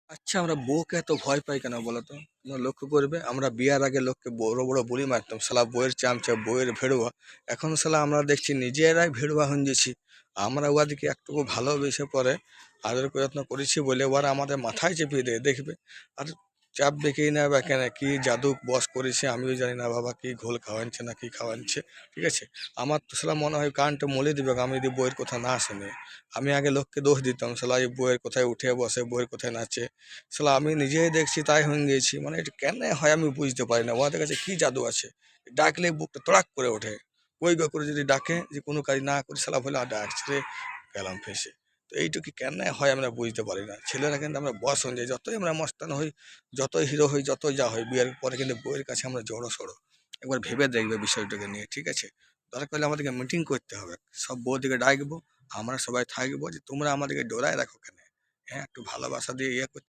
আচ্ছা, আমরা বউকে এত ভয় পাই কেন বলো তো? তোমরা লক্ষ্য করবে, আমরা বিয়ার আগে লোককে বড় বড় বুলি মারতাম, শালা বউয়ের চামচা, বউয়ের ভেড়ুয়া। এখন শালা আমরা দেখছি নিজেরাই ভেড়ুয়া হয়ে গেছি। আমরা ওদেরকে একটুকু ভালোবেসে পরে আদর যত্ন করেছি বলে ওরা আমাদের মাথায় চেপে দেয়, দেখবে। আর চাপবে কি না বা কেন, কি জাদু বস করেছে আমিও জানি না বাবা, কি ঘোল খাওয়াচ্ছে না কি খাওয়াচ্ছে। ঠিক আছে, আমার তো শালা মনে হয় কানটা মলে দিবে আমি যদি বইয়ের কথা না শুনে। আমি আগে লোককে দোষ দিতাম, শালা এই বইয়ের কোথায় উঠে বসে, বইয়ের কোথায় নাচে। শালা আমি নিজেই দেখছি তাই হয়ে গেছি, মানে এটা কেন হয় আমি বুঝতে পারি না, ওদের কাছে কি জাদু আছে। ডাকলে বুকটা তড়াক করে ওঠে। কই গো করে যদি ডাকে যে কোনো কাজ না করি, শালা বলে ডাকছে রে, গেলাম ফেসে। তো এইটুকু কেন হয় আমরা বুঝতে পারি না। ছেলেরা কিন্তু আমরা বস হয়ে যাই, যতই আমরা মস্তান হই, যতই হিরো হই, যতই যা হই, বিয়ের পরে কিন্তু বইয়ের কাছে আমরা জড়ো সড়ো। একবার ভেবে দেখবে বিষয়টাকে নিয়ে, ঠিক আছে? দরকার হলে আমাদেরকে মিটিং করতে হবে, সব বউদিকে ডাকবো, আমরা সবাই থাকবো, যে তোমরা আমাদেরকে ডোরায় রাখো কেন? হ্যাঁ, একটু ভালোবাসা দিয়ে ইয়ে করতে